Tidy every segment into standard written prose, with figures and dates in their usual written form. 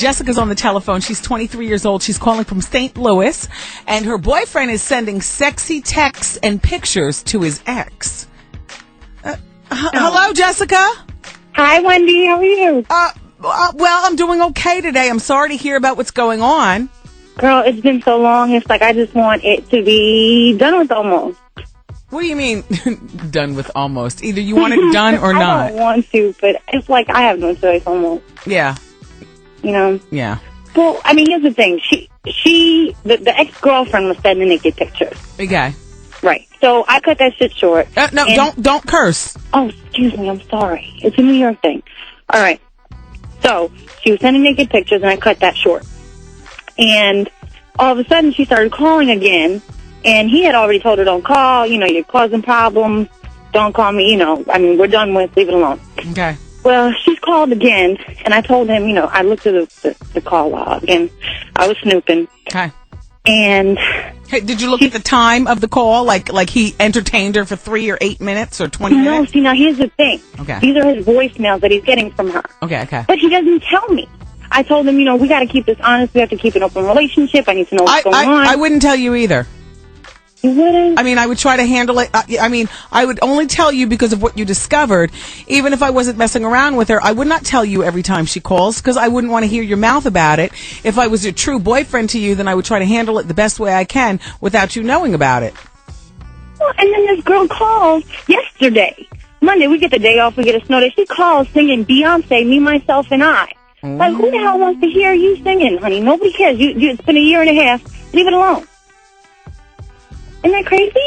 Jessica's on the telephone. She's 23 years old. She's calling from St. Louis, and her boyfriend is sending sexy texts and pictures to his ex. Hello, Jessica. Hi, Wendy. How are you? Well, I'm doing okay today. I'm sorry to hear about what's going on. Girl, it's been so long. It's like I just want it to be done with almost. What do you mean, done with almost? Either you want it done or not. I don't want to, but it's like I have no choice almost. Yeah. You know? Yeah. Well, I mean, here's the thing. The ex-girlfriend was sending naked pictures. Okay. Right. So I cut that shit short. No, don't curse. Oh, excuse me. I'm sorry. It's a New York thing. All right. So she was sending naked pictures, and I cut that short. And all of a sudden, she started calling again. And he had already told her, don't call, you're causing problems, don't call me, I mean, we're done with, leave it alone. Okay. Well, she's called again, and I told him, I looked at the call log, and I was snooping. Okay. And... Hey, did you look at the time of the call? Like he entertained her for 3 or 8 minutes or 20 minutes? No, see, now here's the thing. Okay. These are his voicemails that he's getting from her. Okay. But he doesn't tell me. I told him, we got to keep this honest, we have to keep an open relationship, I need to know what's going on. I wouldn't tell you either. You wouldn't? I mean, I would try to handle it. I would only tell you because of what you discovered. Even if I wasn't messing around with her, I would not tell you every time she calls because I wouldn't want to hear your mouth about it. If I was a true boyfriend to you, then I would try to handle it the best way I can without you knowing about it. Well, and then this girl calls yesterday. Monday, we get the day off, we get a snow day. She calls singing Beyonce, Me, Myself, and I. Like, who the hell wants to hear you singing, honey? Nobody cares. It's been a year and a half. Leave it alone. Isn't that crazy?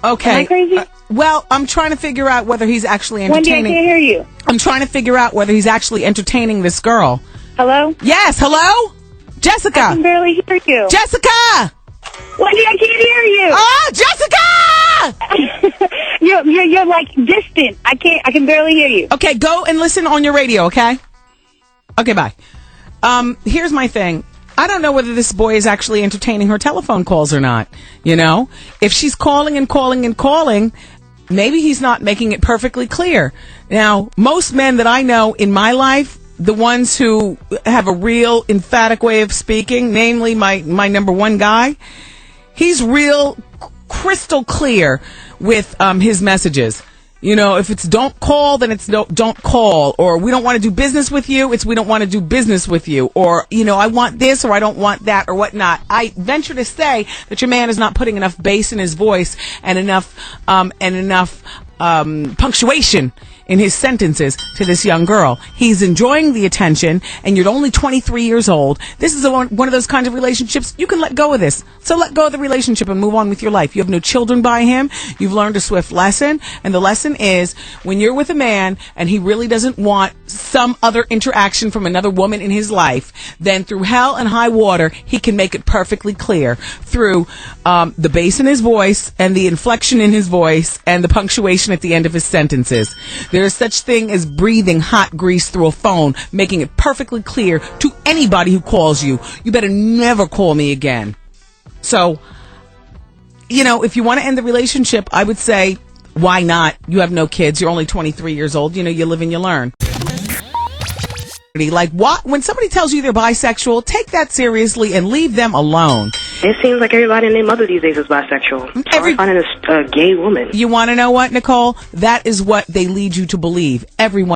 Okay. Am I crazy? Well, I'm trying to figure out whether he's actually entertaining. Wendy, I can't hear you. I'm trying to figure out whether he's actually entertaining this girl. Hello? Yes, hello? Jessica! I can barely hear you. Jessica! Wendy, I can't hear you. Oh, Jessica! You're like distant. I can barely hear you. Okay, go and listen on your radio, okay? Okay, bye. Here's my thing. I don't know whether this boy is actually entertaining her telephone calls or not. If she's calling and calling and calling, maybe he's not making it perfectly clear. Now, most men that I know in my life, the ones who have a real emphatic way of speaking, namely my number one guy, he's real crystal clear with his messages. If it's don't call, then it's don't call. Or we don't want to do business with you, it's we don't want to do business with you. Or, I want this or I don't want that or whatnot. I venture to say that your man is not putting enough bass in his voice and enough punctuation in his sentences to this young girl. He's enjoying the attention, and you're only 23 years old. This is one of those kinds of relationships you can let go of this. So let go of the relationship and move on with your life. You have no children by him. You've learned a swift lesson, and the lesson is when you're with a man and he really doesn't want some other interaction from another woman in his life, then through hell and high water, he can make it perfectly clear through the bass in his voice and the inflection in his voice and the punctuation at the end of his sentences. There is such thing as breathing hot grease through a phone, making it perfectly clear to anybody who calls you, you better never call me again. So, if you want to end the relationship, I would say, why not? You have no kids. You're only 23 years old. You live and you learn. Like, what? When somebody tells you they're bisexual, take that seriously and leave them alone. It seems like everybody and their mother these days is bisexual. It's hard finding a gay woman. You want to know what, Nicole? That is what they lead you to believe. Everyone.